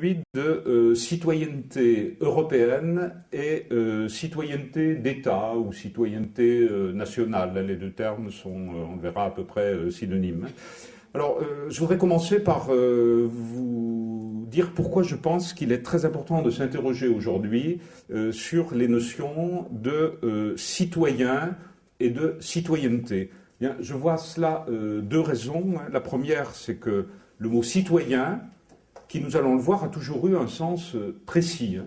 aujourd'hui de citoyenneté européenne et citoyenneté d'État ou citoyenneté nationale. Les deux termes sont, on le verra, à peu près synonymes. Alors, je voudrais commencer par vous dire pourquoi je pense qu'il est très important de s'interroger aujourd'hui sur les notions de citoyen et de citoyenneté. Bien, je vois cela deux raisons. La première, c'est que le mot citoyen, qui nous allons le voir, a toujours eu un sens précis.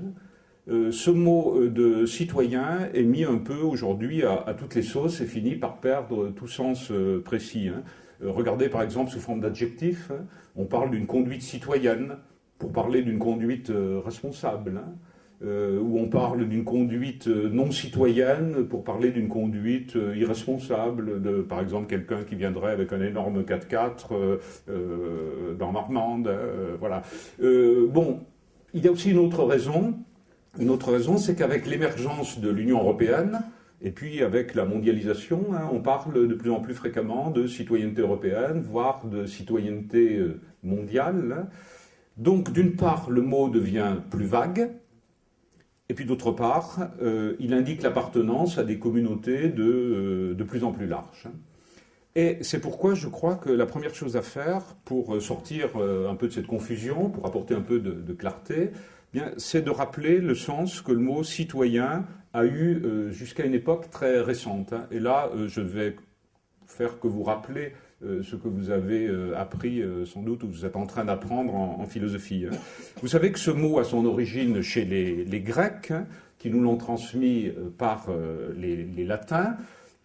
Ce mot de citoyen est mis un peu aujourd'hui à toutes les sauces et finit par perdre tout sens précis. Regardez par exemple sous forme d'adjectif, on parle d'une conduite citoyenne pour parler d'une conduite responsable, ou on parle d'une conduite non citoyenne pour parler d'une conduite irresponsable, de par exemple quelqu'un qui viendrait avec un énorme 4x4 dans Marmande. Voilà. Bon, il y a aussi une autre raison. Une autre raison, c'est qu'avec l'émergence de l'Union européenne, et puis avec la mondialisation, on parle de plus en plus fréquemment de citoyenneté européenne, voire de citoyenneté mondiale. Donc d'une part, le mot devient plus vague, et puis d'autre part, il indique l'appartenance à des communautés de plus en plus larges. Et c'est pourquoi je crois que la première chose à faire pour sortir un peu de cette confusion, pour apporter un peu de clarté, bien, c'est de rappeler le sens que le mot citoyen a eu jusqu'à une époque très récente. Et là, je vais faire que vous rappelez ce que vous avez appris sans doute, ou vous êtes en train d'apprendre en philosophie. Vous savez que ce mot a son origine chez les Grecs, qui nous l'ont transmis par les Latins,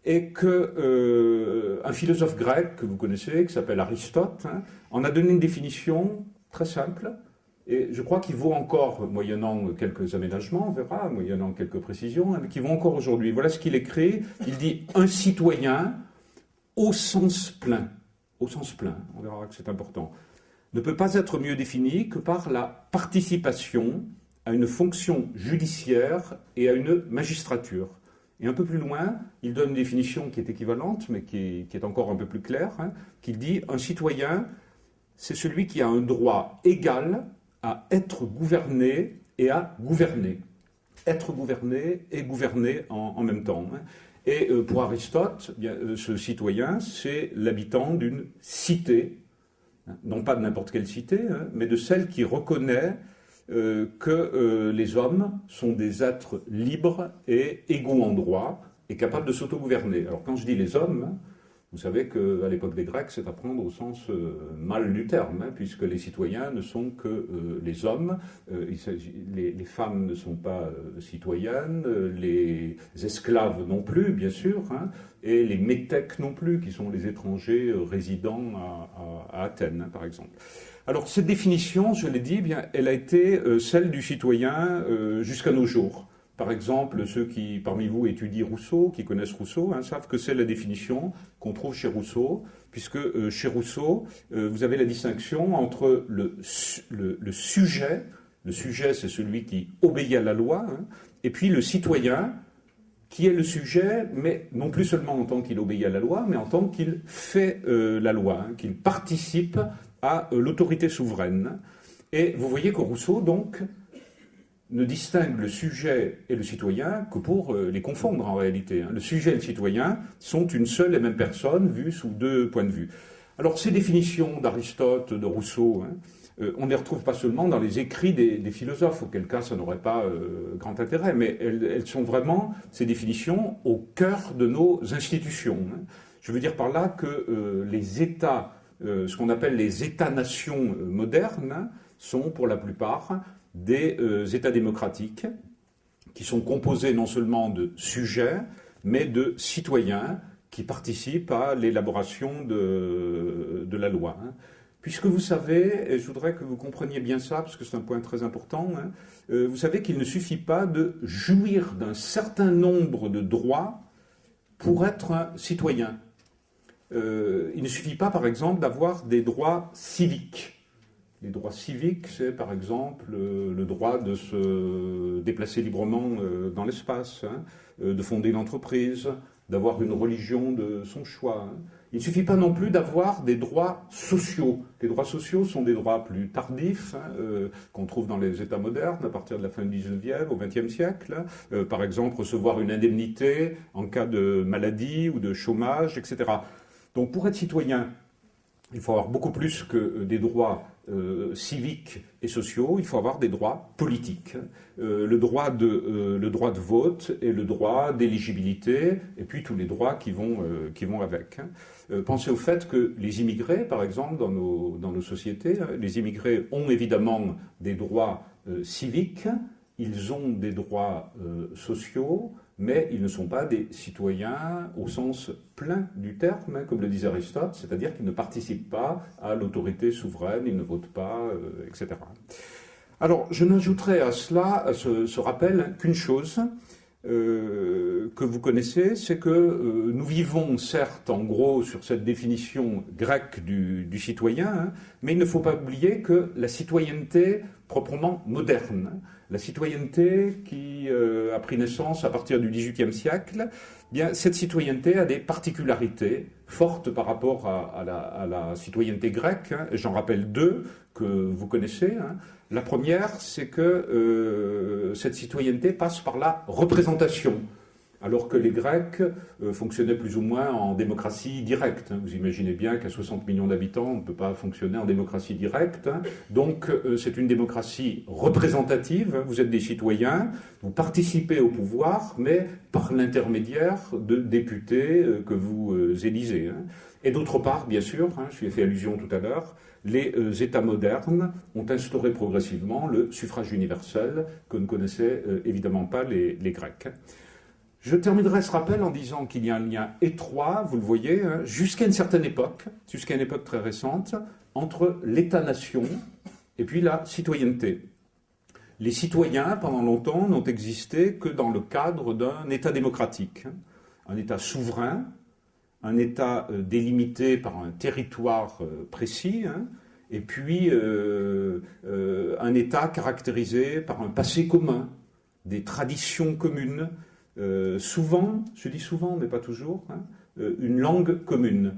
et qu'un philosophe grec que vous connaissez, qui s'appelle Aristote, en a donné une définition très simple, et je crois qu'il vaut encore, moyennant quelques aménagements, on verra, moyennant quelques précisions, mais qui vaut encore aujourd'hui. Voilà ce qu'il écrit. Il dit « un citoyen au sens plein ». Au sens plein, on verra que c'est important. Ne peut pas être mieux défini que par la participation à une fonction judiciaire et à une magistrature. Et un peu plus loin, il donne une définition qui est équivalente, mais qui est encore un peu plus claire, qui dit « un citoyen, c'est celui qui a un droit égal à être gouverné et à gouverner. Être gouverné et gouverner en même temps. Et pour Aristote, bien, ce citoyen, c'est l'habitant d'une cité, non pas de n'importe quelle cité, mais de celle qui reconnaît que les hommes sont des êtres libres et égaux en droit et capables de s'autogouverner. Alors quand je dis les hommes, vous savez qu'à l'époque des Grecs, c'est à prendre au sens mâle du terme, puisque les citoyens ne sont que les hommes, les femmes ne sont pas citoyennes, les esclaves non plus, bien sûr, et les métèques non plus, qui sont les étrangers résidant à Athènes, par exemple. Alors cette définition, je l'ai dit, bien, elle a été celle du citoyen jusqu'à nos jours. Par exemple, ceux qui, parmi vous, étudient Rousseau, qui connaissent Rousseau, savent que c'est la définition qu'on trouve chez Rousseau, puisque chez Rousseau, vous avez la distinction entre le sujet c'est celui qui obéit à la loi, et puis le citoyen, qui est le sujet, mais non plus seulement en tant qu'il obéit à la loi, mais en tant qu'il fait la loi, qu'il participe à l'autorité souveraine. Et vous voyez que Rousseau, donc, ne distingue le sujet et le citoyen que pour les confondre en réalité. Le sujet et le citoyen sont une seule et même personne vue sous deux points de vue. Alors ces définitions d'Aristote, de Rousseau, on ne les retrouve pas seulement dans les écrits des philosophes, auquel cas ça n'aurait pas grand intérêt, mais elles sont vraiment, ces définitions, au cœur de nos institutions. Je veux dire par là que les États, ce qu'on appelle les États-nations modernes, sont pour la plupart des États démocratiques qui sont composés non seulement de sujets, mais de citoyens qui participent à l'élaboration de la loi. Puisque vous savez, et je voudrais que vous compreniez bien ça, parce que c'est un point très important, vous savez qu'il ne suffit pas de jouir d'un certain nombre de droits pour être un citoyen. Il ne suffit pas, par exemple, d'avoir des droits civiques. Les droits civiques, c'est par exemple le droit de se déplacer librement dans l'espace, de fonder une entreprise, d'avoir une religion de son choix. Il ne suffit pas non plus d'avoir des droits sociaux. Les droits sociaux sont des droits plus tardifs, qu'on trouve dans les États modernes, à partir de la fin du 19e au 20e siècle. Par exemple, recevoir une indemnité en cas de maladie ou de chômage, etc. Donc pour être citoyen, il faut avoir beaucoup plus que des droits civiques et sociaux, il faut avoir des droits politiques. Le droit de vote et le droit d'éligibilité, et puis tous les droits qui vont avec. Pensez au fait que les immigrés, par exemple, dans nos sociétés, les immigrés ont évidemment des droits civiques, ils ont des droits sociaux, mais ils ne sont pas des citoyens au sens plein du terme, comme le disait Aristote, c'est-à-dire qu'ils ne participent pas à l'autorité souveraine, ils ne votent pas, etc. Alors, je n'ajouterai à cela, à ce rappel, qu'une chose que vous connaissez, c'est que nous vivons certes en gros sur cette définition grecque du citoyen, mais il ne faut pas oublier que la citoyenneté proprement moderne, la citoyenneté qui a pris naissance à partir du XVIIIe siècle, bien, cette citoyenneté a des particularités fortes par rapport à la citoyenneté grecque. J'en rappelle deux que vous connaissez. La première, c'est que cette citoyenneté passe par la représentation, alors que les Grecs fonctionnaient plus ou moins en démocratie directe. Vous imaginez bien qu'à 60 millions d'habitants, on ne peut pas fonctionner en démocratie directe. Donc c'est une démocratie représentative. Vous êtes des citoyens, vous participez au pouvoir, mais par l'intermédiaire de députés que vous élisez. Et d'autre part, bien sûr, je lui ai fait allusion tout à l'heure, les États modernes ont instauré progressivement le suffrage universel que ne connaissaient évidemment pas les Grecs. Je terminerai ce rappel en disant qu'il y a un lien étroit, vous le voyez, jusqu'à une certaine époque, jusqu'à une époque très récente, entre l'État-nation et puis la citoyenneté. Les citoyens, pendant longtemps, n'ont existé que dans le cadre d'un État démocratique, un État souverain, un État délimité par un territoire précis, et puis un État caractérisé par un passé commun, des traditions communes, souvent, je dis souvent, mais pas toujours, une langue commune.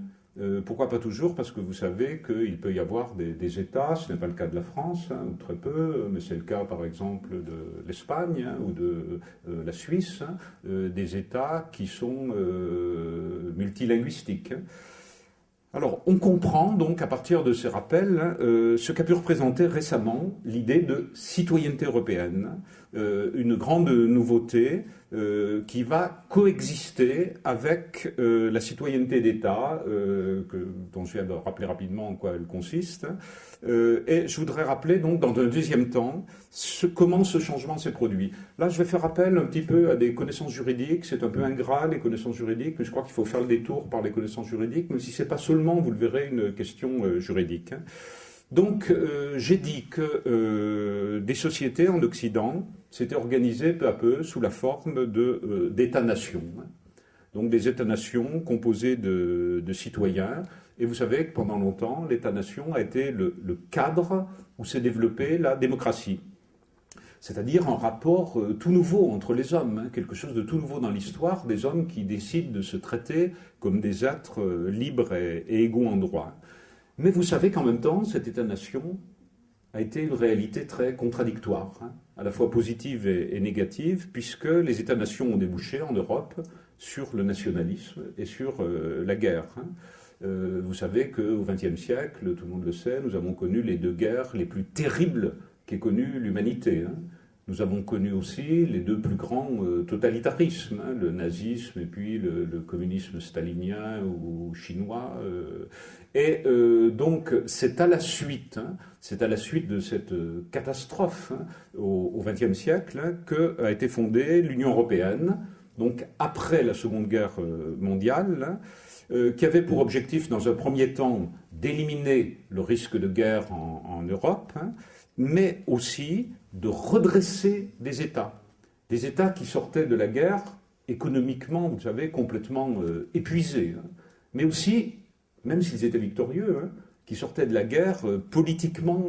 Pourquoi pas toujours? Parce que vous savez qu'il peut y avoir des États, ce n'est pas le cas de la France, ou très peu, mais c'est le cas par exemple de l'Espagne ou de la Suisse, des États qui sont multilinguistiques. Alors, on comprend donc à partir de ces rappels ce qu'a pu représenter récemment l'idée de citoyenneté européenne, une grande nouveauté qui va coexister avec la citoyenneté d'État, dont je viens de rappeler rapidement en quoi elle consiste. Et je voudrais rappeler donc dans un deuxième temps comment ce changement s'est produit. Là, je vais faire appel un petit peu à des connaissances juridiques. C'est un peu ingrat, les connaissances juridiques, mais je crois qu'il faut faire le détour par les connaissances juridiques, même si ce n'est pas seulement, vous le verrez, une question juridique. Donc, j'ai dit que des sociétés en Occident s'étaient organisées peu à peu sous la forme d'États-nations. Donc, des États-nations composés de citoyens. Et vous savez que pendant longtemps, l'État-nation a été le cadre où s'est développée la démocratie. C'est-à-dire un rapport tout nouveau entre les hommes, quelque chose de tout nouveau dans l'histoire, des hommes qui décident de se traiter comme des êtres libres et égaux en droit. Mais vous savez qu'en même temps, cet État-nation a été une réalité très contradictoire, à la fois positive et négative, puisque les États-nations ont débouché en Europe sur le nationalisme et sur la guerre. Vous savez qu'au XXe siècle, tout le monde le sait, nous avons connu les deux guerres les plus terribles qu'ait connues l'humanité. Nous avons connu aussi les deux plus grands totalitarismes, le nazisme et puis le communisme stalinien ou chinois. Donc c'est à la suite de cette catastrophe au XXe siècle qu'a été fondée l'Union européenne, donc après la Seconde Guerre mondiale, qui avait pour objectif dans un premier temps d'éliminer le risque de guerre en Europe, mais aussi de redresser des États qui sortaient de la guerre économiquement, vous savez, complètement épuisés, mais aussi, même s'ils étaient victorieux, qui sortaient de la guerre politiquement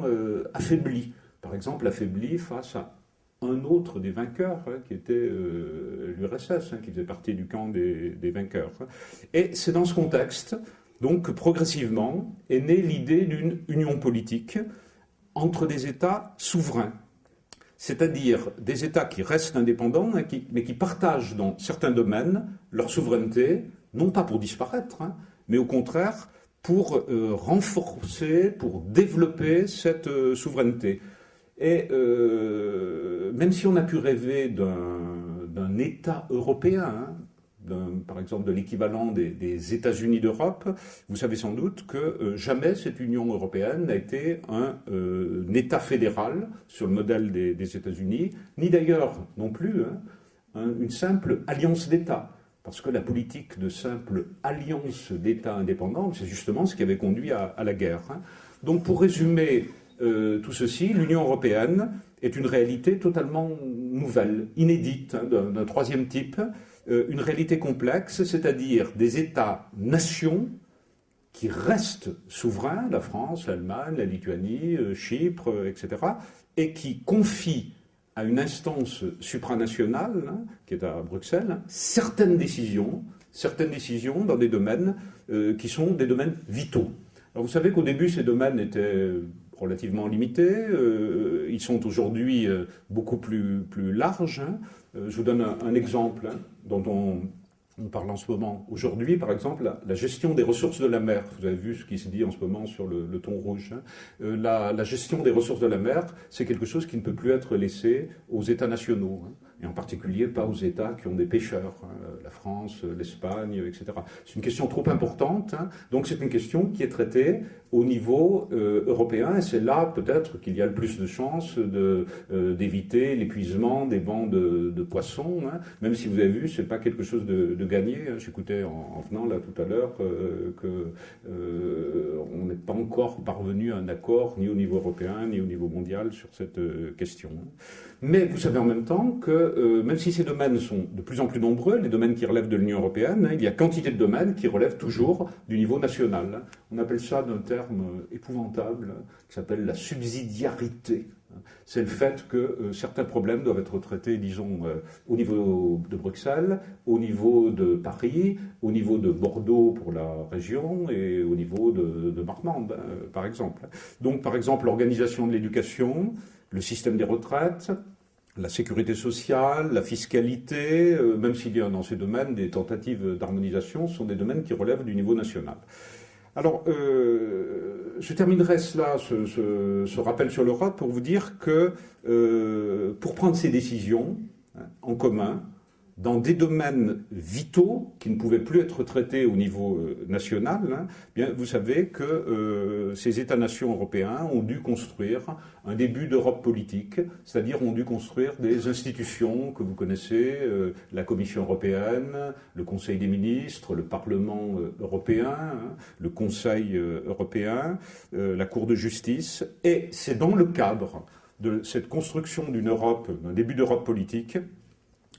affaiblis. Par exemple, affaiblis face à un autre des vainqueurs, qui était l'URSS, qui faisait partie du camp des vainqueurs. Et c'est dans ce contexte, donc, que progressivement est née l'idée d'une union politique entre des États souverains, c'est-à-dire des États qui restent indépendants, mais qui partagent dans certains domaines leur souveraineté, non pas pour disparaître, mais au contraire pour renforcer, pour développer cette souveraineté. Et même si on a pu rêver d'un État européen, par exemple de l'équivalent des États-Unis d'Europe, vous savez sans doute que jamais cette Union européenne n'a été un État fédéral sur le modèle des États-Unis, ni d'ailleurs non plus une simple alliance d'États. Parce que la politique de simple alliance d'États indépendants, c'est justement ce qui avait conduit à la guerre. Donc pour résumer tout ceci, l'Union européenne est une réalité totalement nouvelle, inédite, d'un troisième type, une réalité complexe, c'est-à-dire des États-nations qui restent souverains, la France, l'Allemagne, la Lituanie, Chypre, etc., et qui confient à une instance supranationale, qui est à Bruxelles, certaines décisions dans des domaines qui sont des domaines vitaux. Alors vous savez qu'au début, ces domaines étaient relativement limités. Ils sont aujourd'hui beaucoup plus larges. Je vous donne un exemple dont on parle en ce moment. Aujourd'hui, par exemple, la gestion des ressources de la mer. Vous avez vu ce qui se dit en ce moment sur le thon rouge. La gestion des ressources de la mer, c'est quelque chose qui ne peut plus être laissé aux États nationaux. Et en particulier pas aux États qui ont des pêcheurs, la France, l'Espagne, etc. C'est une question trop importante, donc c'est une question qui est traitée au niveau européen, et c'est là peut-être qu'il y a le plus de chances d'éviter l'épuisement des bancs de poissons, même si vous avez vu, c'est pas quelque chose de gagné. J'écoutais en venant là tout à l'heure on n'est pas encore parvenu à un accord ni au niveau européen ni au niveau mondial sur cette question. Mais vous savez en même temps que même si ces domaines sont de plus en plus nombreux, les domaines qui relèvent de l'Union européenne, il y a quantité de domaines qui relèvent toujours du niveau national. On appelle ça d'un terme épouvantable qui s'appelle la subsidiarité. C'est le fait que certains problèmes doivent être traités, disons, au niveau de Bruxelles, au niveau de Paris, au niveau de Bordeaux pour la région et au niveau de Marmande, par exemple. Donc, par exemple, l'organisation de l'éducation, le système des retraites, la sécurité sociale, la fiscalité, même s'il y a dans ces domaines des tentatives d'harmonisation, sont des domaines qui relèvent du niveau national. Alors, je terminerai ce rappel sur l'Europe pour vous dire que pour prendre ces décisions en commun, dans des domaines vitaux qui ne pouvaient plus être traités au niveau national, bien, vous savez que ces États-nations européens ont dû construire un début d'Europe politique, c'est-à-dire ont dû construire des institutions que vous connaissez, la Commission européenne, le Conseil des ministres, le Parlement européen, le Conseil européen, la Cour de justice, et c'est dans le cadre de cette construction d'une Europe, d'un début d'Europe politique,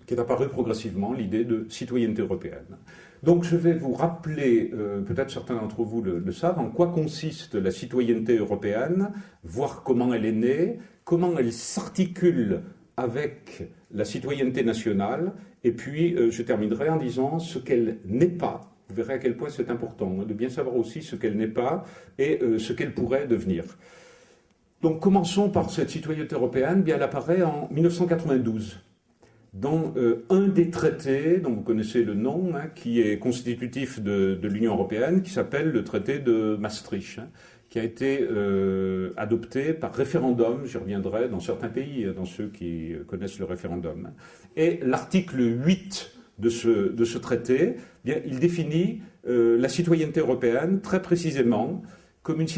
qu'est apparue progressivement l'idée de citoyenneté européenne. Donc je vais vous rappeler, peut-être certains d'entre vous le savent, en quoi consiste la citoyenneté européenne, voir comment elle est née, comment elle s'articule avec la citoyenneté nationale, et puis je terminerai en disant ce qu'elle n'est pas. Vous verrez à quel point c'est important de bien savoir aussi ce qu'elle n'est pas et ce qu'elle pourrait devenir. Donc commençons par cette citoyenneté européenne. Bien, elle apparaît en 1992. Dans un des traités, dont vous connaissez le nom, qui est constitutif de l'Union européenne, qui s'appelle le traité de Maastricht, qui a été adopté par référendum, j'y reviendrai, dans certains pays, dans ceux qui connaissent le référendum. Et l'article 8 de ce traité, bien, il définit la citoyenneté européenne très précisément comme une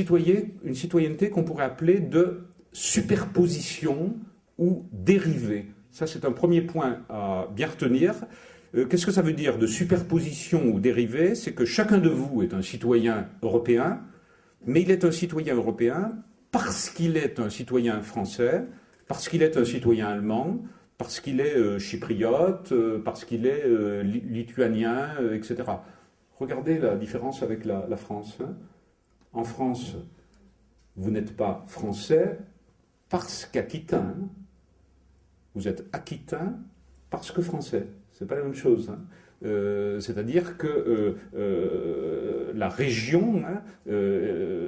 citoyenneté qu'on pourrait appeler de superposition ou dérivée. Ça, c'est un premier point à bien retenir. Qu'est-ce que ça veut dire de superposition ou dérivée? C'est que chacun de vous est un citoyen européen, mais il est un citoyen européen parce qu'il est un citoyen français, parce qu'il est un citoyen allemand, parce qu'il est chypriote, parce qu'il est lituanien, etc. Regardez la différence avec la France. En France, vous n'êtes pas français parce qu'aquitain. vous êtes aquitain parce que français. C'est pas la même chose. Hein. C'est-à-dire que la région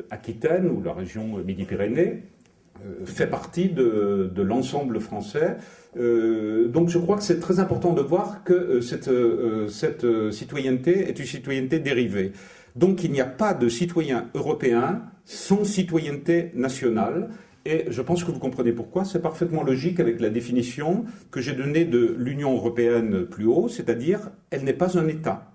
Aquitaine ou la région Midi-Pyrénées fait partie de l'ensemble français. Donc je crois que c'est très important de voir que cette citoyenneté est une citoyenneté dérivée. Donc il n'y a pas de citoyen européen sans citoyenneté nationale. Et je pense que vous comprenez pourquoi. C'est parfaitement logique avec la définition que j'ai donnée de l'Union européenne plus haut, c'est-à-dire elle n'est pas un État.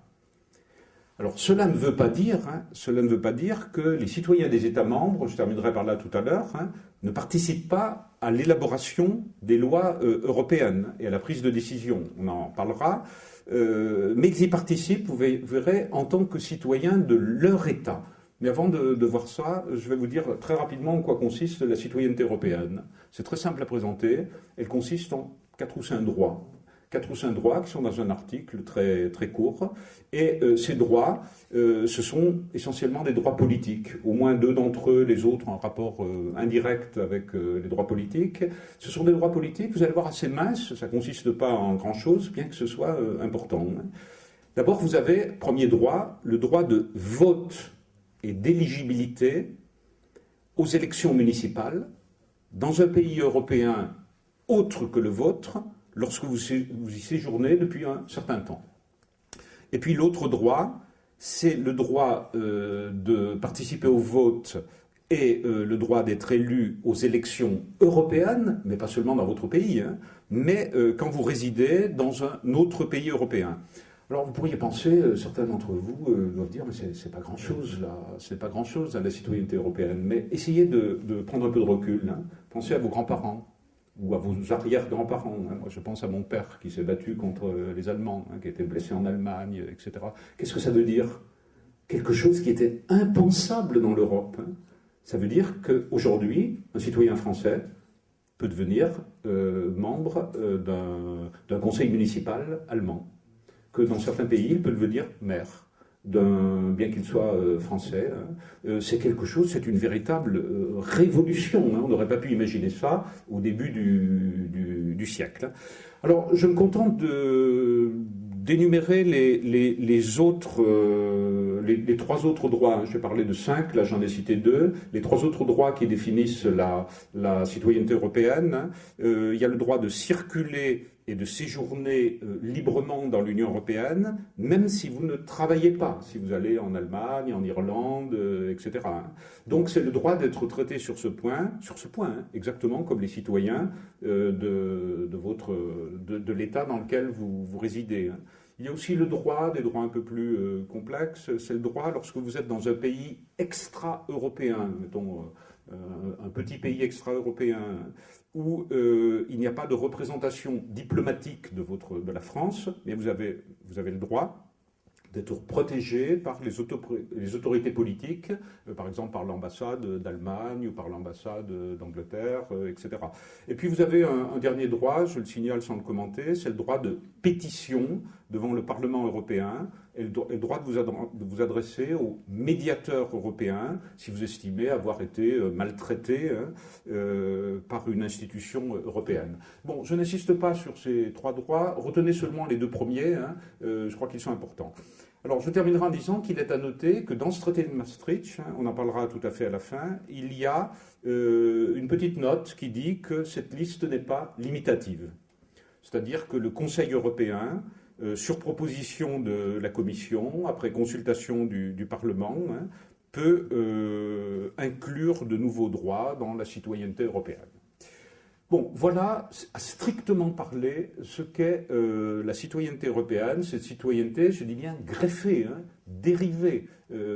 Alors cela ne veut pas dire, que les citoyens des États membres, je terminerai par là tout à l'heure, ne participent pas à l'élaboration des lois européennes et à la prise de décision. On en parlera, mais ils y participent, vous verrez, en tant que citoyens de leur État. Mais avant de voir ça, je vais vous dire très rapidement en quoi consiste la citoyenneté européenne. C'est très simple à présenter. Elle consiste en 4 ou 5 droits. 4 ou 5 droits qui sont dans un article très, très court. Et ces droits, ce sont essentiellement des droits politiques. Au moins 2 d'entre eux, les autres en rapport indirect avec les droits politiques. Ce sont des droits politiques, vous allez voir, assez minces. Ça ne consiste pas en grand-chose, bien que ce soit important. D'abord, vous avez, premier droit, le droit de vote et d'éligibilité aux élections municipales dans un pays européen autre que le vôtre lorsque vous y séjournez depuis un certain temps. Et puis l'autre droit, c'est le droit de participer au vote et le droit d'être élu aux élections européennes, mais pas seulement dans votre pays, mais quand vous résidez dans un autre pays européen. Alors vous pourriez penser, certains d'entre vous doivent dire, mais c'est pas grand-chose là, c'est pas grand-chose la citoyenneté européenne. Mais essayez de prendre un peu de recul. Pensez à vos grands-parents ou à vos arrière-grands-parents. Moi je pense à mon père qui s'est battu contre les Allemands, qui a été blessé en Allemagne, etc. Qu'est-ce que ça veut dire? Quelque chose qui était impensable dans l'Europe. Ça veut dire qu'aujourd'hui, un citoyen français peut devenir membre d'un conseil municipal allemand. Que dans certains pays, il peut devenir maire, bien qu'il soit français. C'est quelque chose, c'est une véritable révolution. On n'aurait pas pu imaginer ça au début du siècle. Alors, je me contente d'énumérer les 3 autres droits. J'ai parlé de 5, là j'en ai cité 2. Les 3 autres droits qui définissent la citoyenneté européenne. Il y a le droit de circuler et de séjourner librement dans l'Union européenne, même si vous ne travaillez pas, si vous allez en Allemagne, en Irlande, etc. Donc c'est le droit d'être traité sur ce point, exactement comme les citoyens de l'État dans lequel vous résidez. Il y a aussi le droit, des droits un peu plus complexes, c'est le droit lorsque vous êtes dans un pays extra-européen, mettons un petit pays extra-européen, où il n'y a pas de représentation diplomatique de la France, mais vous avez le droit d'être protégé par les autorités politiques, par exemple par l'ambassade d'Allemagne ou par l'ambassade d'Angleterre, etc. Et puis vous avez un dernier droit, je le signale sans le commenter, c'est le droit de pétition devant le Parlement européen et le droit de vous adresser au médiateur européen si vous estimez avoir été maltraité par une institution européenne. Bon, je n'insiste pas sur ces 3 droits, retenez seulement les 2 premiers, je crois qu'ils sont importants. Alors, je terminerai en disant qu'il est à noter que dans ce traité de Maastricht, on en parlera tout à fait à la fin, il y a une petite note qui dit que cette liste n'est pas limitative. C'est-à-dire que le Conseil européen, sur proposition de la Commission, après consultation du Parlement, peut inclure de nouveaux droits dans la citoyenneté européenne. Bon, voilà, à strictement parler, ce qu'est la citoyenneté européenne, cette citoyenneté, je dis bien greffée, dérivée,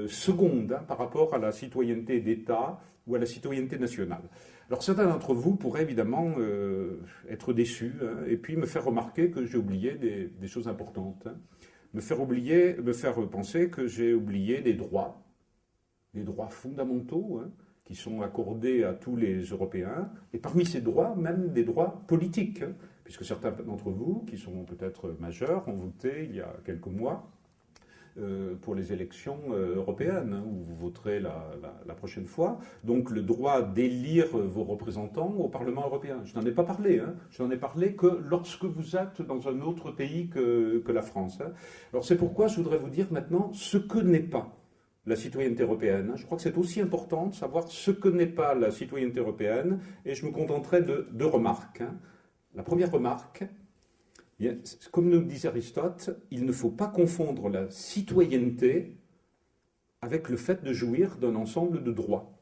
seconde, par rapport à la citoyenneté d'État ou à la citoyenneté nationale. Alors certains d'entre vous pourraient évidemment être déçus et puis me faire remarquer que j'ai oublié des choses importantes. Me faire penser que j'ai oublié des droits fondamentaux, qui sont accordés à tous les Européens, et parmi ces droits, même des droits politiques, puisque certains d'entre vous, qui sont peut-être majeurs, ont voté il y a quelques mois pour les élections européennes, hein, où vous voterez la prochaine fois. Donc le droit d'élire vos représentants au Parlement européen. Je n'en ai pas parlé, hein. Je n'en ai parlé que lorsque vous êtes dans un autre pays que la France. Hein. Alors c'est pourquoi je voudrais vous dire maintenant ce que n'est pas la citoyenneté européenne. Je crois que c'est aussi important de savoir ce que n'est pas la citoyenneté européenne, et je me contenterai de deux remarques. Hein. La première remarque, bien, comme nous disait Aristote, il ne faut pas confondre la citoyenneté avec le fait de jouir d'un ensemble de droits.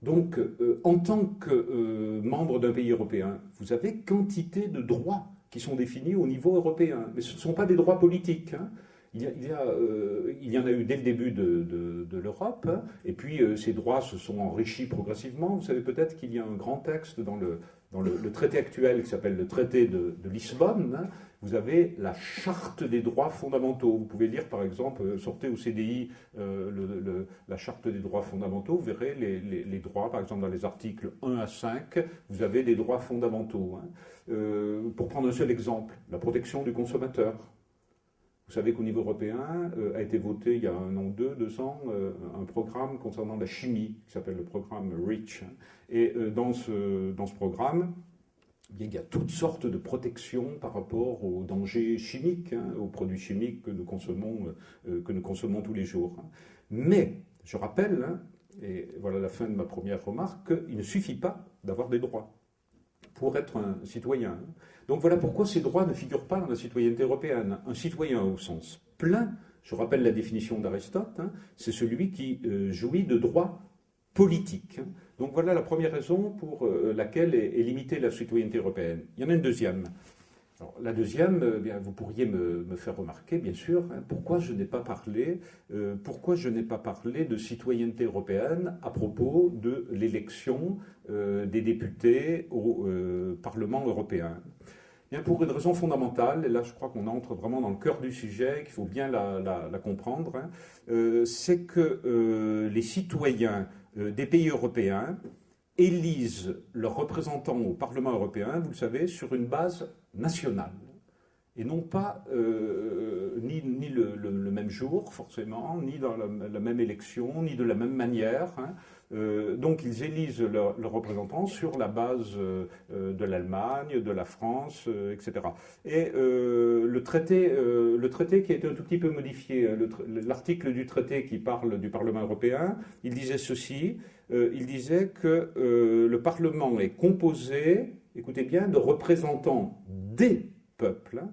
Donc, en tant que membre d'un pays européen, vous avez quantité de droits qui sont définis au niveau européen. Mais ce ne sont pas des droits politiques. Hein. Il y en a eu dès le début de l'Europe, hein, et puis ces droits se sont enrichis progressivement. Vous savez peut-être qu'il y a un grand texte dans le traité actuel qui s'appelle le traité de Lisbonne. Hein. Vous avez la charte des droits fondamentaux. Vous pouvez lire par exemple, sortez au CDI la charte des droits fondamentaux, vous verrez les droits, par exemple dans les articles 1 à 5, vous avez des droits fondamentaux. Hein. Pour prendre un seul exemple, la protection du consommateur. Vous savez qu'au niveau européen a été voté il y a 1 an ou 2 ans, un programme concernant la chimie qui s'appelle le programme REACH. Et dans ce programme, il y a toutes sortes de protections par rapport aux dangers chimiques, hein, aux produits chimiques que nous consommons tous les jours. Mais, je rappelle, hein, et voilà la fin de ma première remarque, qu'il ne suffit pas d'avoir des droits pour être un citoyen. Donc voilà pourquoi ces droits ne figurent pas dans la citoyenneté européenne. Un citoyen au sens plein, je rappelle la définition d'Aristote, hein, c'est celui qui jouit de droits politiques. Donc voilà la première raison pour laquelle est limitée la citoyenneté européenne. Il y en a une deuxième. Alors, la deuxième, bien, vous pourriez me faire remarquer, bien sûr, hein, pourquoi je n'ai pas parlé de citoyenneté européenne à propos de l'élection des députés au Parlement européen. Bien, pour une raison fondamentale, et là je crois qu'on entre vraiment dans le cœur du sujet, qu'il faut bien la comprendre, hein, c'est que les citoyens des pays européens élisent leurs représentants au Parlement européen, vous le savez, sur une base nationale. Et non pas ni le même jour, forcément, ni dans la même élection, ni de la même manière. Hein. Donc ils élisent leurs représentants sur la base de l'Allemagne, de la France, etc. Et le traité qui a été un tout petit peu modifié, l'article du traité qui parle du Parlement européen, il disait ceci, il disait que le Parlement est composé, écoutez bien, de représentants des peuples,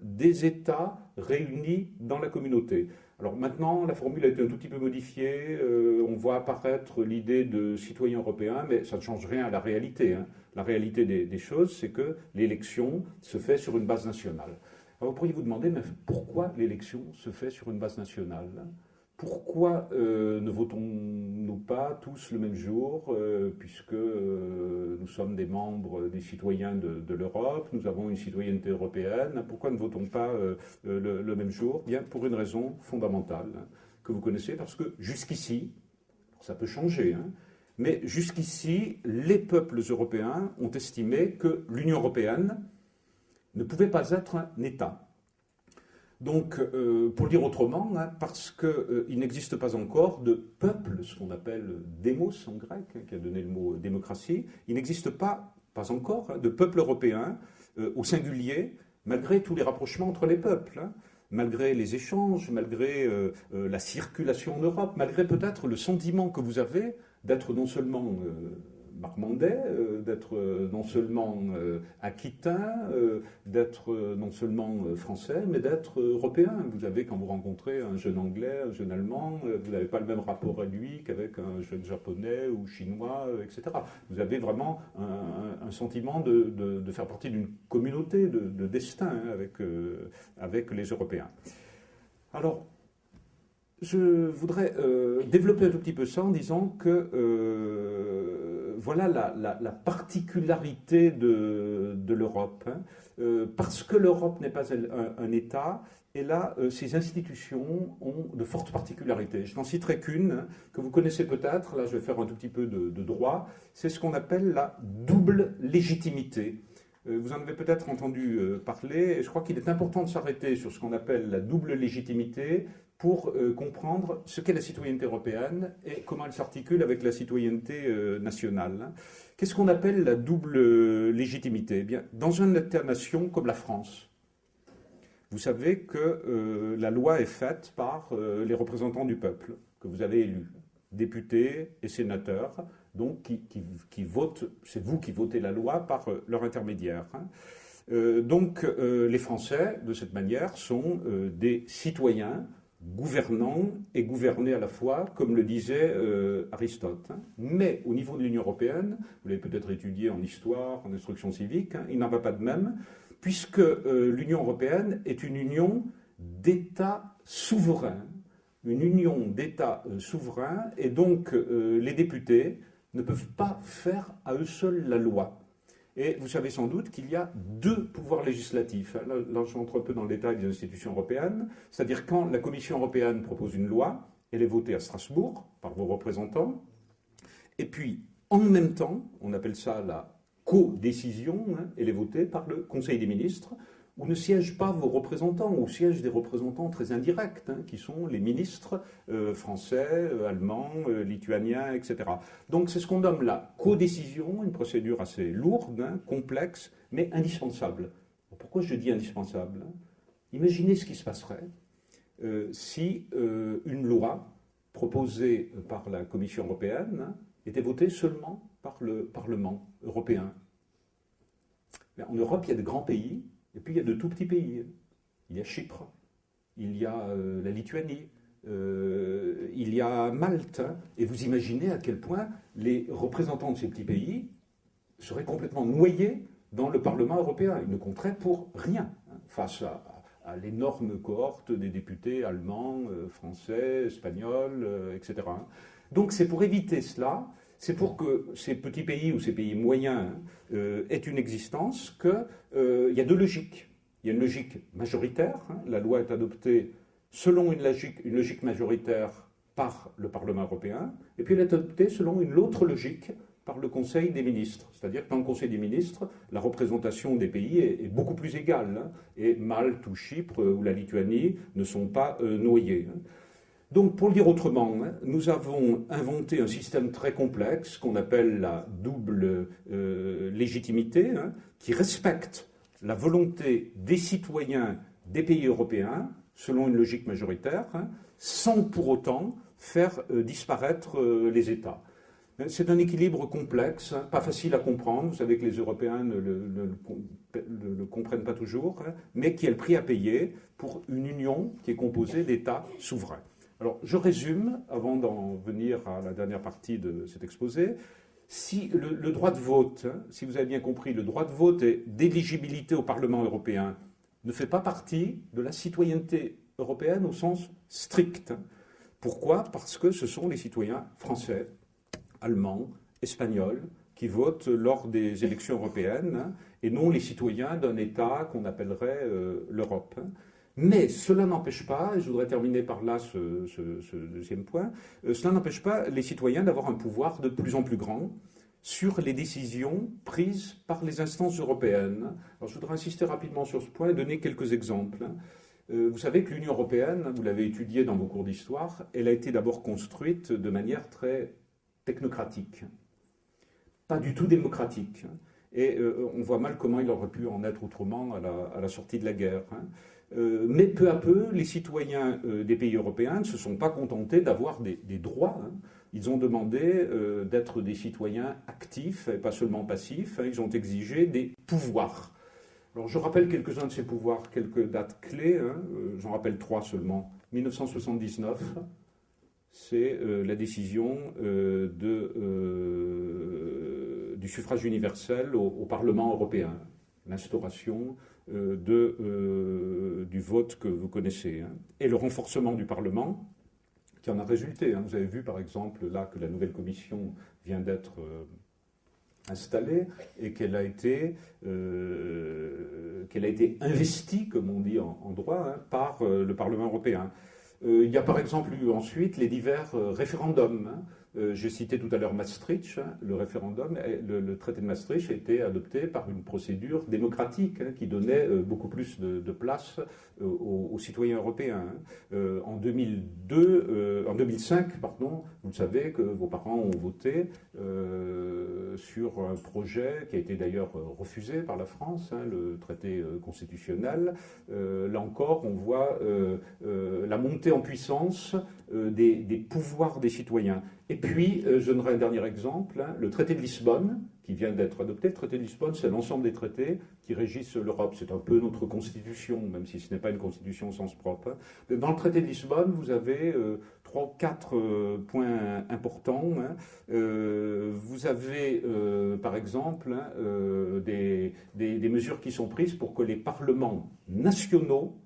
des États réunis dans la communauté. Alors maintenant, la formule a été un tout petit peu modifiée, on voit apparaître l'idée de citoyen européen, mais ça ne change rien à la réalité. Hein. La réalité des choses, c'est que l'élection se fait sur une base nationale. Alors vous pourriez vous demander, mais pourquoi l'élection se fait sur une base nationale ? Pourquoi ne votons-nous pas tous le même jour, puisque nous sommes des membres, des citoyens de l'Europe, nous avons une citoyenneté européenne, pourquoi ne votons pas le même jour ? Bien, pour une raison fondamentale, hein, que vous connaissez, parce que jusqu'ici, ça peut changer, hein, mais jusqu'ici, les peuples européens ont estimé que l'Union européenne ne pouvait pas être un État. Donc, pour le dire autrement, hein, parce qu'il n'existe pas encore de peuple, ce qu'on appelle démos en grec, hein, qui a donné le mot démocratie, il n'existe pas encore, hein, de peuple européen au singulier, malgré tous les rapprochements entre les peuples, hein, malgré les échanges, malgré la circulation en Europe, malgré peut-être le sentiment que vous avez d'être non seulement marmandais, d'être non seulement aquitain, d'être non seulement français, mais d'être européen. Vous avez, quand vous rencontrez un jeune anglais, un jeune allemand, vous n'avez pas le même rapport à lui qu'avec un jeune japonais ou chinois, etc. Vous avez vraiment un sentiment de faire partie d'une communauté, de destin, hein, avec les Européens. Alors, je voudrais développer un tout petit peu ça en disant que voilà la particularité de l'Europe. Hein. Parce que l'Europe n'est pas un État, et là, ces institutions ont de fortes particularités. Je n'en citerai qu'une, hein, que vous connaissez peut-être, là je vais faire un tout petit peu de droit, c'est ce qu'on appelle la double légitimité. Vous en avez peut-être entendu parler, et je crois qu'il est important de s'arrêter sur ce qu'on appelle la double légitimité pour comprendre ce qu'est la citoyenneté européenne et comment elle s'articule avec la citoyenneté nationale. Qu'est-ce qu'on appelle la double légitimité? Eh bien, dans une État-nation comme la France, vous savez que la loi est faite par les représentants du peuple que vous avez élus, députés et sénateurs, donc qui votent, c'est vous qui votez la loi par leur intermédiaire. Donc les Français, de cette manière, sont des citoyens gouvernants et gouvernés à la fois, comme le disait Aristote. Mais au niveau de l'Union européenne, vous l'avez peut-être étudié en histoire, en instruction civique, il n'en va pas de même, puisque l'Union européenne est une union d'États souverains, une union d'États souverains, et donc les députés ne peuvent pas faire à eux seuls la loi. Et vous savez sans doute qu'il y a deux pouvoirs législatifs. Là, je rentre un peu dans le détail des institutions européennes. C'est-à-dire quand la Commission européenne propose une loi, elle est votée à Strasbourg par vos représentants. Et puis, en même temps, on appelle ça la codécision, elle est votée par le Conseil des ministres, où ne siègent pas vos représentants, où siègent des représentants très indirects, qui sont les ministres français, allemands, lituaniens, etc. Donc c'est ce qu'on nomme la codécision, une procédure assez lourde, complexe, mais indispensable. Pourquoi je dis indispensable? Imaginez ce qui se passerait si une loi proposée par la Commission européenne était votée seulement par le Parlement européen. En Europe, il y a de grands pays, et puis il y a de tout petits pays. Il y a Chypre, il y a la Lituanie, il y a Malte. Et vous imaginez à quel point les représentants de ces petits pays seraient complètement noyés dans le Parlement européen. Ils ne compteraient pour rien face à l'énorme cohorte des députés allemands, français, espagnols, etc. Donc c'est pour éviter cela, c'est pour que ces petits pays ou ces pays moyens aient une existence qu'il y a deux logiques. Il y a une logique majoritaire, la loi est adoptée selon une logique majoritaire par le Parlement européen, et puis elle est adoptée selon une autre logique par le Conseil des ministres. C'est-à-dire que dans le Conseil des ministres, la représentation des pays est beaucoup plus égale, et Malte ou Chypre ou la Lituanie ne sont pas noyés. Donc, pour le dire autrement, nous avons inventé un système très complexe qu'on appelle la double légitimité, qui respecte la volonté des citoyens des pays européens, selon une logique majoritaire, sans pour autant faire disparaître les États. C'est un équilibre complexe, pas facile à comprendre. Vous savez que les Européens ne le comprennent pas toujours, mais qui est le prix à payer pour une union qui est composée d'États souverains. Alors, je résume, avant d'en venir à la dernière partie de cet exposé. Si le droit de vote, si vous avez bien compris, le droit de vote et d'éligibilité au Parlement européen ne fait pas partie de la citoyenneté européenne au sens strict. Pourquoi? Parce que ce sont les citoyens français, allemands, espagnols, qui votent lors des élections européennes, et non les citoyens d'un État qu'on appellerait l'Europe. Mais cela n'empêche pas, et je voudrais terminer par là ce deuxième point, cela n'empêche pas les citoyens d'avoir un pouvoir de plus en plus grand sur les décisions prises par les instances européennes. Alors je voudrais insister rapidement sur ce point et donner quelques exemples. Vous savez que l'Union européenne, vous l'avez étudié dans vos cours d'histoire, elle a été d'abord construite de manière très technocratique, pas du tout démocratique. Et on voit mal comment il aurait pu en être autrement à la sortie de la guerre. Mais peu à peu, les citoyens des pays européens ne se sont pas contentés d'avoir des droits. Ils ont demandé d'être des citoyens actifs et pas seulement passifs. Ils ont exigé des pouvoirs. Alors je rappelle quelques-uns de ces pouvoirs, quelques dates clés. J'en rappelle trois seulement. 1979, c'est la décision du suffrage universel au Parlement européen. L'instauration du vote que vous connaissez, et le renforcement du Parlement qui en a résulté. Vous avez vu par exemple là que la nouvelle commission vient d'être installée et qu'elle a été investie, comme on dit en droit, par le Parlement européen. Il y a par exemple eu ensuite les divers référendums. J'ai cité tout à l'heure Maastricht, le référendum, le traité de Maastricht a été adopté par une procédure démocratique qui donnait beaucoup plus de place aux citoyens européens. En 2005, pardon, vous le savez que vos parents ont voté sur un projet qui a été d'ailleurs refusé par la France, le traité constitutionnel. Là encore, on voit la montée en puissance des pouvoirs des citoyens. Et puis, je donnerai un dernier exemple, le traité de Lisbonne, qui vient d'être adopté. Le traité de Lisbonne, c'est l'ensemble des traités qui régissent l'Europe. C'est un peu notre constitution, même si ce n'est pas une constitution au sens propre. Dans le traité de Lisbonne, vous avez 3 ou 4 points importants. Vous avez, par exemple, des mesures qui sont prises pour que les parlements nationaux,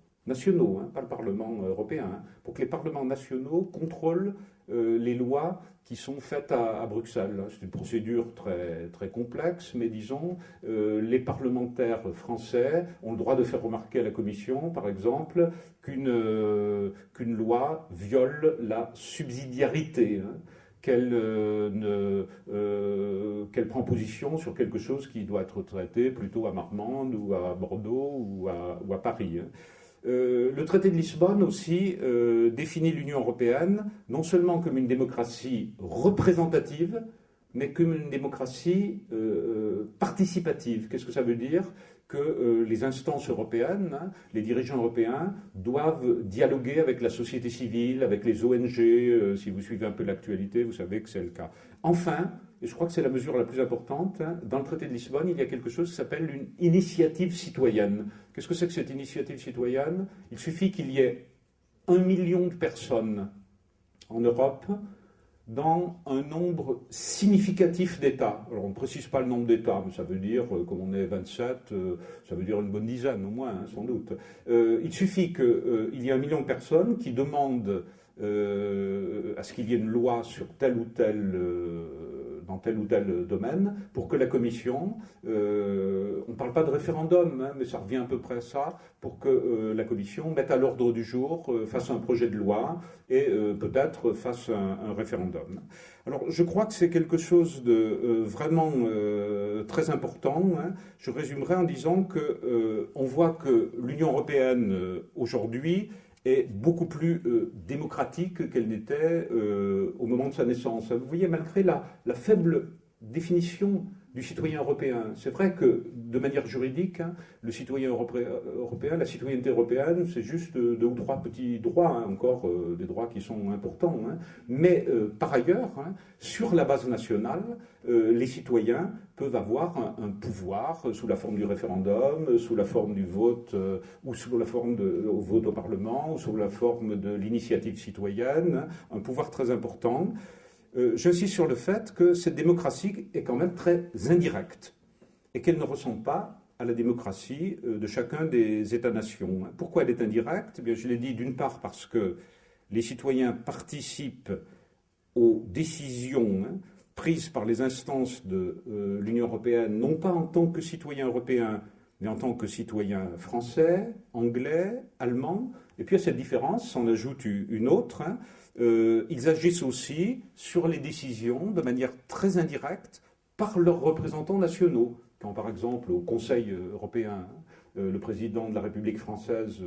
pas le Parlement européen, pour que les parlements nationaux contrôlent les lois qui sont faites à Bruxelles. C'est une procédure très, très complexe, mais disons, les parlementaires français ont le droit de faire remarquer à la Commission, par exemple, qu'une loi viole la subsidiarité. Qu'elle prend position sur quelque chose qui doit être traité plutôt à Marmande ou à Bordeaux ou à Paris. Le traité de Lisbonne aussi définit l'Union européenne non seulement comme une démocratie représentative, mais comme une démocratie participative. Qu'est-ce que ça veut dire? Que les instances européennes, les dirigeants européens, doivent dialoguer avec la société civile, avec les ONG. Si vous suivez un peu l'actualité, vous savez que c'est le cas. Enfin, et je crois que c'est la mesure la plus importante, dans le traité de Lisbonne, il y a quelque chose qui s'appelle une initiative citoyenne. Qu'est-ce que c'est que cette initiative citoyenne? Il suffit qu'il y ait 1 million de personnes en Europe dans un nombre significatif d'États. Alors on ne précise pas le nombre d'États, mais ça veut dire, comme on est 27, ça veut dire une bonne dizaine au moins, sans doute. Il suffit qu'il y ait 1 million de personnes qui demandent à ce qu'il y ait une loi sur tel ou tel dans tel ou tel domaine, pour que la Commission, on ne parle pas de référendum, mais ça revient à peu près à ça, pour que la Commission mette à l'ordre du jour, fasse un projet de loi et peut-être fasse un référendum. Alors je crois que c'est quelque chose de vraiment très important. Je résumerai en disant qu'on voit que l'Union européenne aujourd'hui est beaucoup plus démocratique qu'elle n'était au moment de sa naissance. Vous voyez, malgré la faible définition du citoyen européen, c'est vrai que de manière juridique, le citoyen européen, la citoyenneté européenne, c'est juste 2 ou 3 petits droits, encore des droits qui sont importants. Mais par ailleurs, sur la base nationale, les citoyens peuvent avoir un pouvoir sous la forme du référendum, sous la forme du vote, ou sous la forme du vote au Parlement, ou sous la forme de l'initiative citoyenne, un pouvoir très important. J'insiste sur le fait que cette démocratie est quand même très indirecte et qu'elle ne ressemble pas à la démocratie de chacun des États-nations. Pourquoi elle est indirecte? Eh bien, je l'ai dit d'une part parce que les citoyens participent aux décisions prises par les instances de l'Union européenne, non pas en tant que citoyens européens, mais en tant que citoyens français, anglais, allemands. Et puis à cette différence s'en ajoute une autre. Ils agissent aussi sur les décisions de manière très indirecte par leurs représentants nationaux. Quand par exemple au Conseil européen, le président de la République française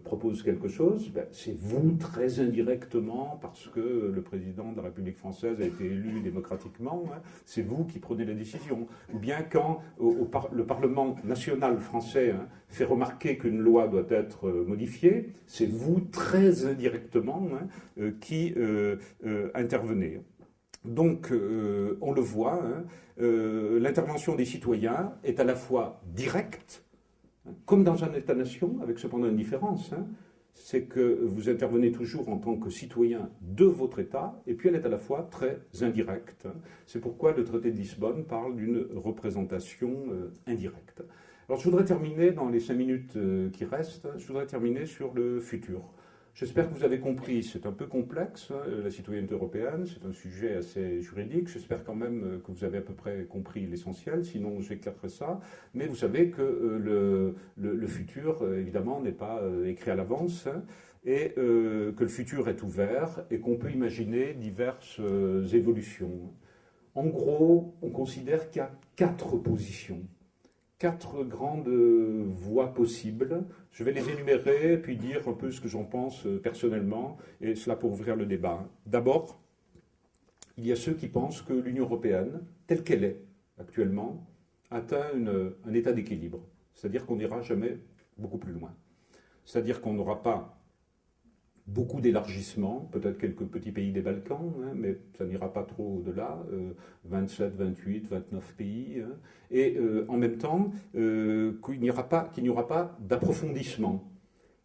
propose quelque chose, c'est vous très indirectement, parce que le président de la République française a été élu démocratiquement, c'est vous qui prenez la décision. Ou bien quand le Parlement national français fait remarquer qu'une loi doit être modifiée, c'est vous très indirectement qui intervenez. Donc, on le voit, l'intervention des citoyens est à la fois directe, comme dans un État-nation, avec cependant une différence, c'est que vous intervenez toujours en tant que citoyen de votre État, et puis elle est à la fois très indirecte. C'est pourquoi le traité de Lisbonne parle d'une représentation indirecte. Alors, je voudrais terminer, dans les 5 minutes qui restent, je voudrais terminer sur le futur. J'espère que vous avez compris, c'est un peu complexe, la citoyenneté européenne, c'est un sujet assez juridique. J'espère quand même que vous avez à peu près compris l'essentiel, sinon j'éclaircerai ça. Mais vous savez que le futur, évidemment, n'est pas écrit à l'avance. et que le futur est ouvert et qu'on peut imaginer diverses évolutions. En gros, on considère qu'il y a 4 positions, 4 grandes voies possibles. Je vais les énumérer, puis dire un peu ce que j'en pense personnellement, et cela pour ouvrir le débat. D'abord, il y a ceux qui pensent que l'Union européenne, telle qu'elle est actuellement, atteint un état d'équilibre. C'est-à-dire qu'on n'ira jamais beaucoup plus loin. C'est-à-dire qu'on n'aura pas beaucoup d'élargissement, peut-être quelques petits pays des Balkans, hein, mais ça n'ira pas trop au-delà, 27, 28, 29 pays, hein, et en même temps qu'il n'y aura pas d'approfondissement,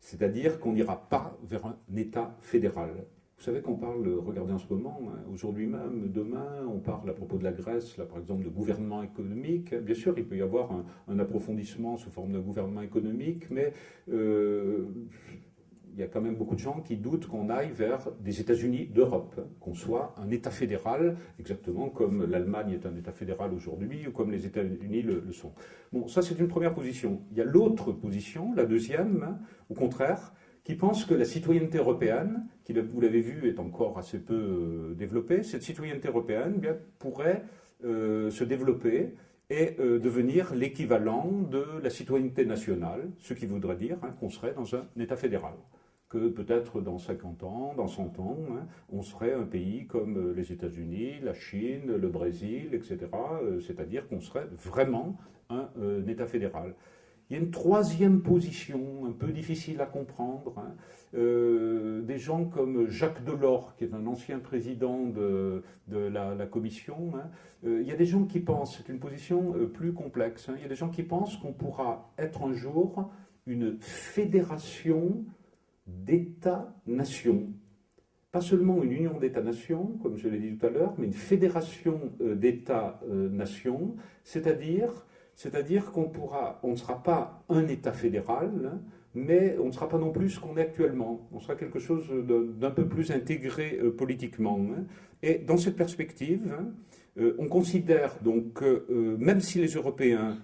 c'est-à-dire qu'on n'ira pas vers un État fédéral. Vous savez qu'on parle, regardez en ce moment, hein, aujourd'hui même, demain, on parle à propos de la Grèce, là par exemple, de gouvernement économique. Bien sûr, il peut y avoir un approfondissement sous forme de gouvernement économique, mais il y a quand même beaucoup de gens qui doutent qu'on aille vers des États-Unis d'Europe, hein, qu'on soit un État fédéral, exactement comme l'Allemagne est un État fédéral aujourd'hui, ou comme les États-Unis le sont. Bon, ça c'est une première position. Il y a l'autre position, la deuxième, hein, au contraire, qui pense que la citoyenneté européenne, qui, vous l'avez vu, est encore assez peu développée, cette citoyenneté européenne eh bien, pourrait se développer et devenir l'équivalent de la citoyenneté nationale, ce qui voudrait dire hein, qu'on serait dans un État fédéral. Que peut-être dans 50 ans, dans 100 ans, hein, on serait un pays comme les États-Unis, la Chine, le Brésil, etc. C'est-à-dire qu'on serait vraiment un État fédéral. Il y a une troisième position, un peu difficile à comprendre. Hein. Des gens comme Jacques Delors, qui est un ancien président de la Commission, hein. Il y a des gens qui pensent, c'est une position plus complexe, hein. Il y a des gens qui pensent qu'on pourra être un jour une fédération d'États-nations. Pas seulement une union d'États-nations, comme je l'ai dit tout à l'heure, mais une fédération d'États-nations, c'est-à-dire qu'on ne sera pas un État fédéral, hein, mais on ne sera pas non plus ce qu'on est actuellement. On sera quelque chose d'un peu plus intégré politiquement. Hein. Et dans cette perspective, hein, on considère donc que même si les Européens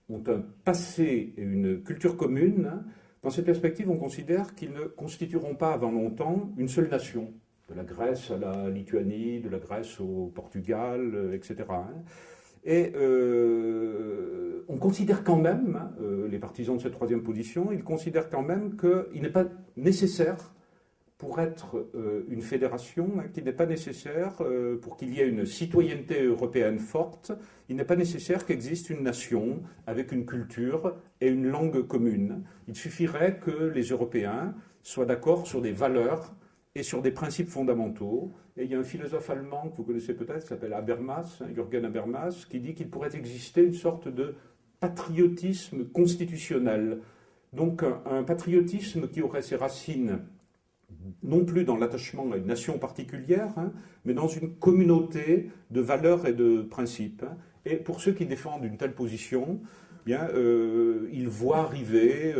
ont un passé et une culture commune, hein, dans cette perspective, on considère qu'ils ne constitueront pas avant longtemps une seule nation, de la Grèce à la Lituanie, de la Grèce au Portugal, etc. Et on considère quand même, les partisans de cette troisième position, ils considèrent quand même qu'il n'est pas nécessaire pour être une fédération, hein, qu'il n'est pas nécessaire, pour qu'il y ait une citoyenneté européenne forte, il n'est pas nécessaire qu'existe une nation avec une culture et une langue commune. Il suffirait que les Européens soient d'accord sur des valeurs et sur des principes fondamentaux. Et il y a un philosophe allemand que vous connaissez peut-être, qui s'appelle Habermas, hein, Jürgen Habermas, qui dit qu'il pourrait exister une sorte de patriotisme constitutionnel. Donc un patriotisme qui aurait ses racines non plus dans l'attachement à une nation particulière, hein, mais dans une communauté de valeurs et de principes. Hein. Et pour ceux qui défendent une telle position, bien, ils voient arriver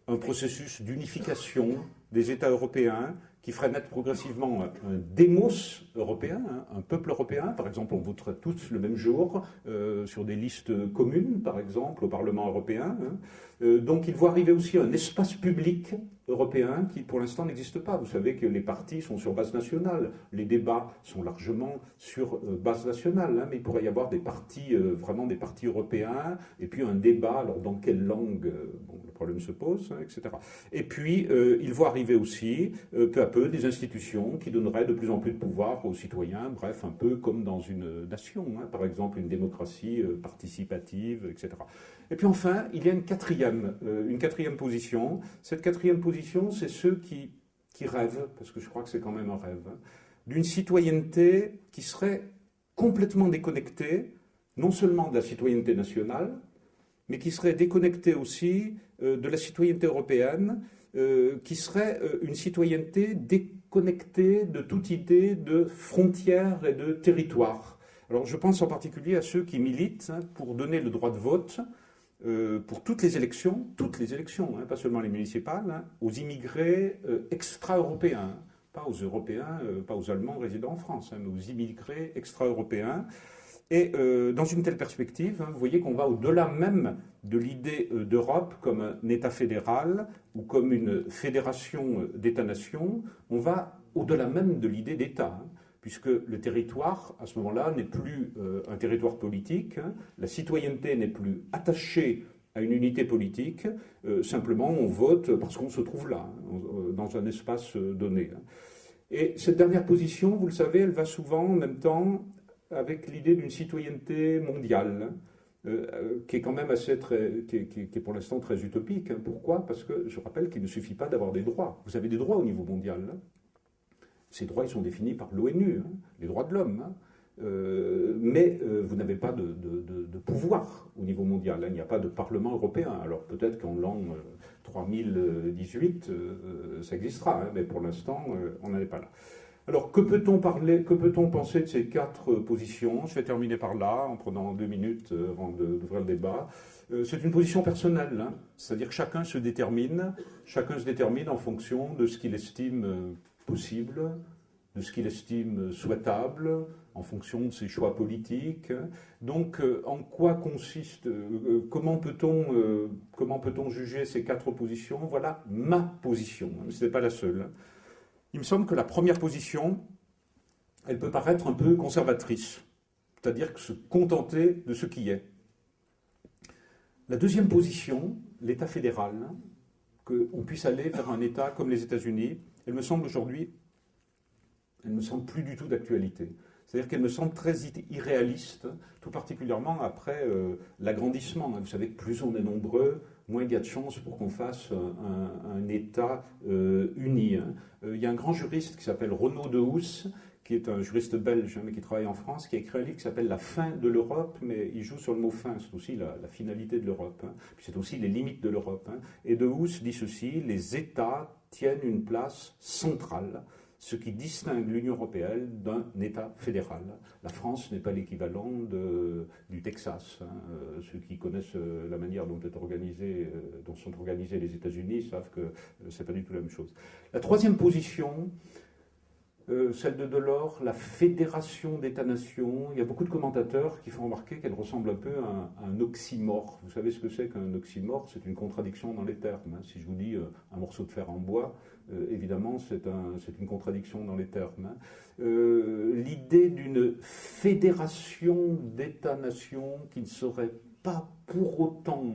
un processus d'unification des États européens qui ferait naître progressivement un démos européen, hein, un peuple européen. Par exemple, on voterait tous le même jour sur des listes communes, par exemple, au Parlement européen. Hein. Donc il voit arriver aussi un espace public européen qui, pour l'instant, n'existe pas. Vous savez que les partis sont sur base nationale. Les débats sont largement sur base nationale. Hein, mais il pourrait y avoir des partis, vraiment des partis européens, et puis un débat, alors dans quelle langue, bon, le problème se pose, hein, etc. Et puis, il voit arriver aussi, peu à peu, des institutions qui donneraient de plus en plus de pouvoir aux citoyens, bref, un peu comme dans une nation, hein, par exemple une démocratie participative, etc. Et puis enfin, il y a une quatrième position. Cette quatrième position, c'est ceux qui rêvent, parce que je crois que c'est quand même un rêve, hein, d'une citoyenneté qui serait complètement déconnectée, non seulement de la citoyenneté nationale, mais qui serait déconnectée aussi de la citoyenneté européenne, qui serait une citoyenneté déconnectée de toute idée de frontières et de territoire. Alors je pense en particulier à ceux qui militent hein, pour donner le droit de vote pour toutes les élections, hein, pas seulement les municipales, hein, aux immigrés extra-européens, pas aux Européens, pas aux Allemands résidant en France, hein, mais aux immigrés extra-européens. Et dans une telle perspective, vous voyez qu'on va au-delà même de l'idée d'Europe comme un État fédéral ou comme une fédération d'États-nations. On va au-delà même de l'idée d'État, puisque le territoire, à ce moment-là, n'est plus un territoire politique. La citoyenneté n'est plus attachée à une unité politique. Simplement, on vote parce qu'on se trouve là, dans un espace donné. Et cette dernière position, vous le savez, elle va souvent en même temps avec l'idée d'une citoyenneté mondiale, qui est quand même qui est pour l'instant très utopique. Pourquoi? Parce que je rappelle qu'il ne suffit pas d'avoir des droits. Vous avez des droits au niveau mondial. Ces droits, ils sont définis par l'ONU, les droits de l'homme. Mais vous n'avez pas de pouvoir au niveau mondial. Il n'y a pas de Parlement européen. Alors peut-être qu'en l'an 3018, ça existera, mais pour l'instant, on n'en est pas là. Alors, que peut-on penser de ces 4 positions? Je vais terminer par là, en prenant 2 minutes avant d'ouvrir le débat. C'est une position personnelle, c'est-à-dire que chacun se détermine en fonction de ce qu'il estime possible, de ce qu'il estime souhaitable, en fonction de ses choix politiques. Donc, en quoi consiste, comment peut-on juger ces 4 positions? Voilà ma position, ce n'est pas la seule. Il me semble que la première position, elle peut paraître un peu conservatrice, c'est-à-dire que se contenter de ce qui est. La deuxième position, l'État fédéral, qu'on puisse aller vers un État comme les États-Unis, elle me semble aujourd'hui, elle me semble plus du tout d'actualité. C'est-à-dire qu'elle me semble très irréaliste, tout particulièrement après l'agrandissement. Vous savez que plus on est nombreux, moins il y a de chances pour qu'on fasse un État uni. Il y a un grand juriste qui s'appelle Renaud de Housse, qui est un juriste belge, mais qui travaille en France, qui a écrit un livre qui s'appelle La fin de l'Europe, mais il joue sur le mot fin, c'est aussi la finalité de l'Europe, puis c'est aussi les limites de l'Europe. Et de Housse dit ceci: les États tiennent une place centrale, ce qui distingue l'Union européenne d'un État fédéral. La France n'est pas l'équivalent du Texas. Ceux qui connaissent la manière dont sont organisés les États-Unis savent que ce n'est pas du tout la même chose. La troisième position, celle de Delors, la fédération d'États-nations. Il y a beaucoup de commentateurs qui font remarquer qu'elle ressemble un peu à un oxymore. Vous savez ce que c'est qu'un oxymore? C'est une contradiction dans les termes. Si je vous dis un morceau de fer en bois, évidemment, c'est une contradiction dans les termes. L'idée d'une fédération d'États-nations qui ne serait pas pour autant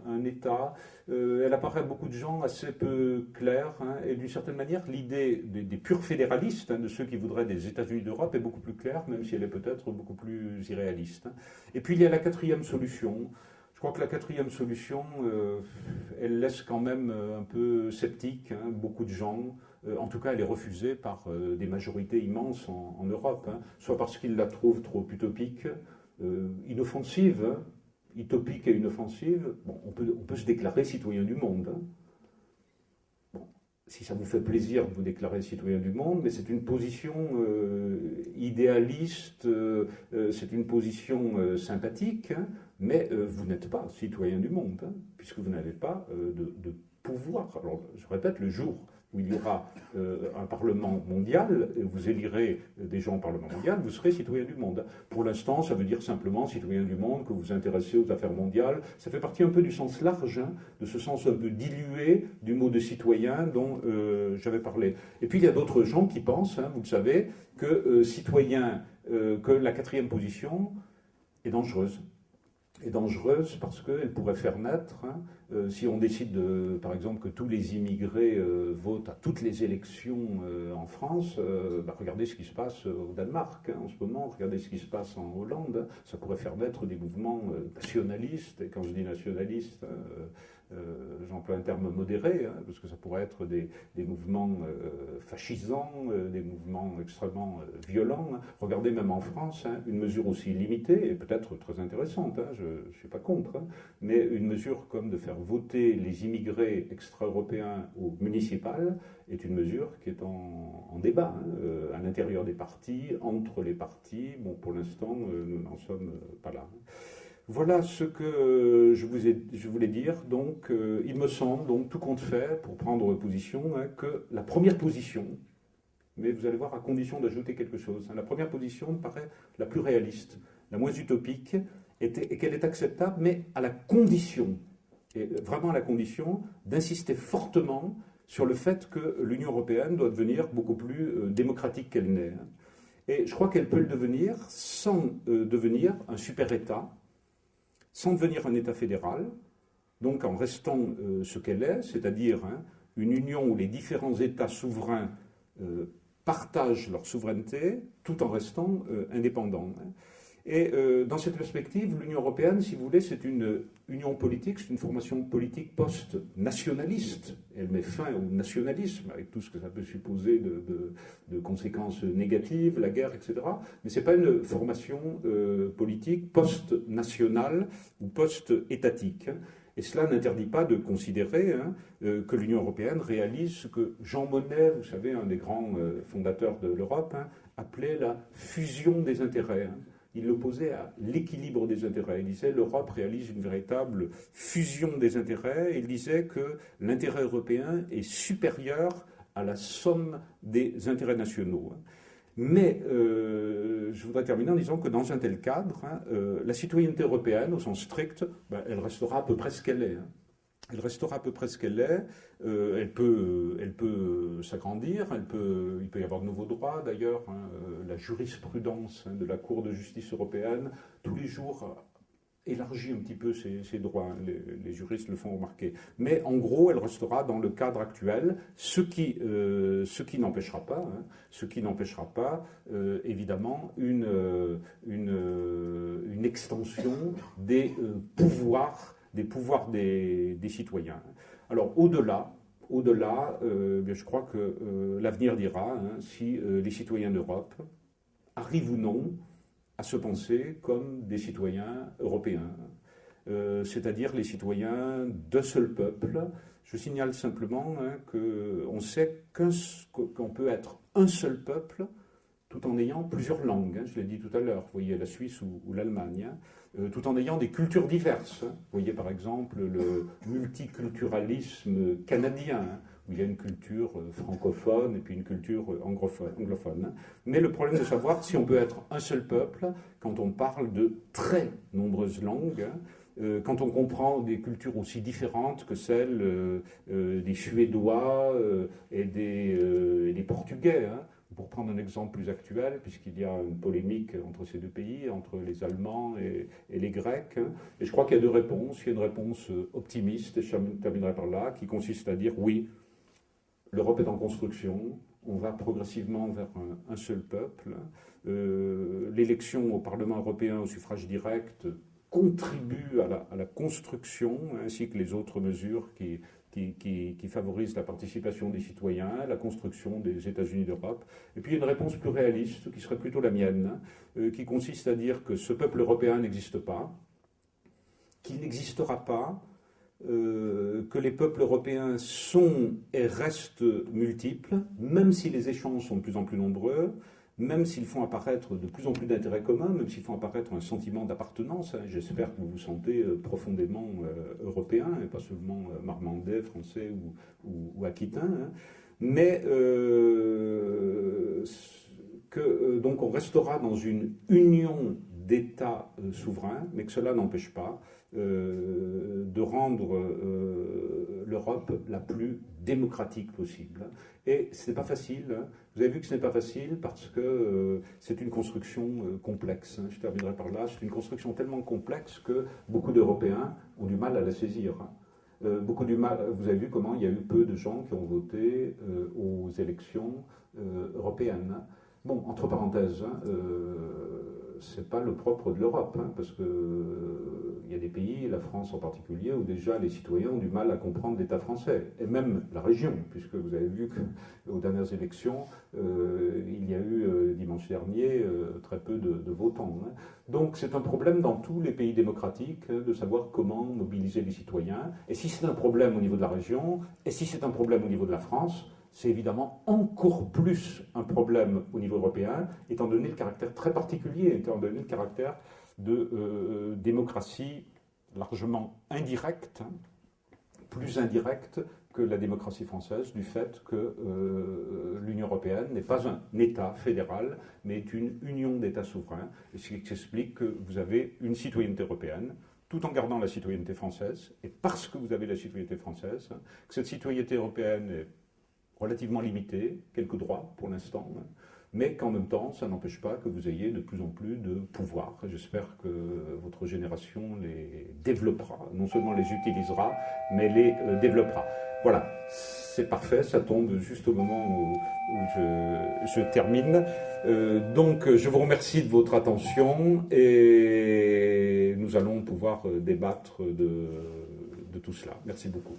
un État, elle apparaît à beaucoup de gens assez peu claire, et d'une certaine manière, l'idée des purs fédéralistes, de ceux qui voudraient des États-Unis d'Europe, est beaucoup plus claire, même si elle est peut-être beaucoup plus irréaliste. Et puis il y a la quatrième solution. Je crois que la quatrième solution, elle laisse quand même un peu sceptique beaucoup de gens. En tout cas, elle est refusée par des majorités immenses en Europe, soit parce qu'ils la trouvent trop utopique, inoffensive, utopique et inoffensive. Bon, on peut se déclarer citoyen du monde. Bon, si ça vous fait plaisir de vous déclarer citoyen du monde, mais c'est une position idéaliste, c'est une position sympathique, mais vous n'êtes pas citoyen du monde, puisque vous n'avez pas de pouvoir. Alors, je répète, le jour où il y aura un Parlement mondial, et vous élirez des gens au Parlement mondial, vous serez citoyen du monde. Pour l'instant, ça veut dire simplement citoyen du monde, que vous vous intéressez aux affaires mondiales. Ça fait partie un peu du sens large, de ce sens un peu dilué du mot de citoyen dont j'avais parlé. Et puis il y a d'autres gens qui pensent, vous le savez, que que la quatrième position est dangereuse. Est dangereuse parce qu'elle pourrait faire naître, si on décide, par exemple, que tous les immigrés votent à toutes les élections en France, regardez ce qui se passe au Danemark en ce moment, regardez ce qui se passe en Hollande, ça pourrait faire naître des mouvements nationalistes, et quand je dis nationalistes, j'emploie un terme modéré, parce que ça pourrait être des mouvements fascisants, des mouvements extrêmement violents. Regardez même en France, une mesure aussi limitée, et peut-être très intéressante, je ne suis pas contre, mais une mesure comme de faire voter les immigrés extra-européens au municipal est une mesure qui est en débat, à l'intérieur des partis, entre les partis. Bon, pour l'instant, nous n'en sommes pas là. Voilà ce que je voulais dire. Donc, il me semble, donc, tout compte fait, pour prendre position, que la première position, mais vous allez voir à condition d'ajouter quelque chose. La première position me paraît la plus réaliste, la moins utopique, et qu'elle est acceptable, mais à la condition, et vraiment à la condition, d'insister fortement sur le fait que l'Union européenne doit devenir beaucoup plus démocratique qu'elle n'est. Et je crois qu'elle peut le devenir sans devenir un super-État, sans devenir un État fédéral, donc en restant ce qu'elle est, c'est-à-dire une union où les différents États souverains partagent leur souveraineté tout en restant indépendants. Et dans cette perspective, l'Union européenne, si vous voulez, c'est une union politique, c'est une formation politique post-nationaliste. Elle met fin au nationalisme, avec tout ce que ça peut supposer de conséquences négatives, la guerre, etc. Mais ce n'est pas une formation politique post-nationale ou post-étatique. Et cela n'interdit pas de considérer que l'Union européenne réalise ce que Jean Monnet, vous savez, un des grands fondateurs de l'Europe, appelait la fusion des intérêts. Il l'opposait à l'équilibre des intérêts. Il disait l'Europe réalise une véritable fusion des intérêts. Il disait que l'intérêt européen est supérieur à la somme des intérêts nationaux. Mais je voudrais terminer en disant que dans un tel cadre, la citoyenneté européenne, au sens strict, elle restera à peu près ce qu'elle est. Elle restera à peu près ce qu'elle est. Elle peut s'agrandir. Il peut y avoir de nouveaux droits. D'ailleurs, la jurisprudence de la Cour de justice européenne, tous les jours, élargit un petit peu ses droits. Les juristes le font remarquer. Mais en gros, elle restera dans le cadre actuel, ce qui n'empêchera pas, évidemment, une extension des pouvoirs des citoyens. Alors, au-delà, je crois que l'avenir dira si les citoyens d'Europe arrivent ou non à se penser comme des citoyens européens, c'est-à-dire les citoyens d'un seul peuple. Je signale simplement qu'on sait qu'on peut être un seul peuple tout en ayant plusieurs langues, je l'ai dit tout à l'heure, vous voyez la Suisse ou l'Allemagne, tout en ayant des cultures diverses. Vous voyez par exemple le multiculturalisme canadien, où il y a une culture francophone et puis une culture anglophone. Mais le problème de savoir si on peut être un seul peuple quand on parle de très nombreuses langues, quand on comprend des cultures aussi différentes que celles des Suédois et des Portugais. Pour prendre un exemple plus actuel, puisqu'il y a une polémique entre ces deux pays, entre les Allemands et les Grecs, et je crois qu'il y a deux réponses. Il y a une réponse optimiste, et je terminerai par là, qui consiste à dire oui, l'Europe est en construction, on va progressivement vers un seul peuple. L'élection au Parlement européen au suffrage direct contribue à la construction, ainsi que les autres mesures qui favorisent la participation des citoyens, la construction des États-Unis d'Europe. Et puis il y a une réponse plus réaliste, qui serait plutôt la mienne, qui consiste à dire que ce peuple européen n'existe pas, qu'il n'existera pas, que les peuples européens sont et restent multiples, même si les échanges sont de plus en plus nombreux, même s'ils font apparaître de plus en plus d'intérêts communs, même s'ils font apparaître un sentiment d'appartenance. J'espère que vous vous sentez profondément européen, et pas seulement marmandais, français ou aquitain. Mais donc on restera dans une union d'États souverains, mais que cela n'empêche pas de rendre l'Europe la plus démocratique possible. Et ce n'est pas facile. Vous avez vu que ce n'est pas facile parce que c'est une construction complexe. Je terminerai par là. C'est une construction tellement complexe que beaucoup d'Européens ont du mal à la saisir. Beaucoup du mal. Vous avez vu comment il y a eu peu de gens qui ont voté aux élections européennes. Bon, entre parenthèses, c'est pas le propre de l'Europe, parce que il y a des pays, la France en particulier, où déjà les citoyens ont du mal à comprendre l'État français, et même la région, puisque vous avez vu qu'aux dernières élections, il y a eu dimanche dernier très peu de votants. Donc c'est un problème dans tous les pays démocratiques de savoir comment mobiliser les citoyens, et si c'est un problème au niveau de la région, et si c'est un problème au niveau de la France, c'est évidemment encore plus un problème au niveau européen, étant donné le caractère très particulier, étant donné le caractère de démocratie largement indirecte, plus indirecte que la démocratie française, du fait que l'Union européenne n'est pas un État fédéral, mais est une union d'États souverains, et ce qui explique que vous avez une citoyenneté européenne, tout en gardant la citoyenneté française, et parce que vous avez la citoyenneté française, que cette citoyenneté européenne est relativement limitée, quelques droits pour l'instant, mais qu'en même temps, ça n'empêche pas que vous ayez de plus en plus de pouvoir. J'espère que votre génération les développera, non seulement les utilisera, mais les développera. Voilà, c'est parfait, ça tombe juste au moment où je termine. Donc, je vous remercie de votre attention et nous allons pouvoir débattre de tout cela. Merci beaucoup.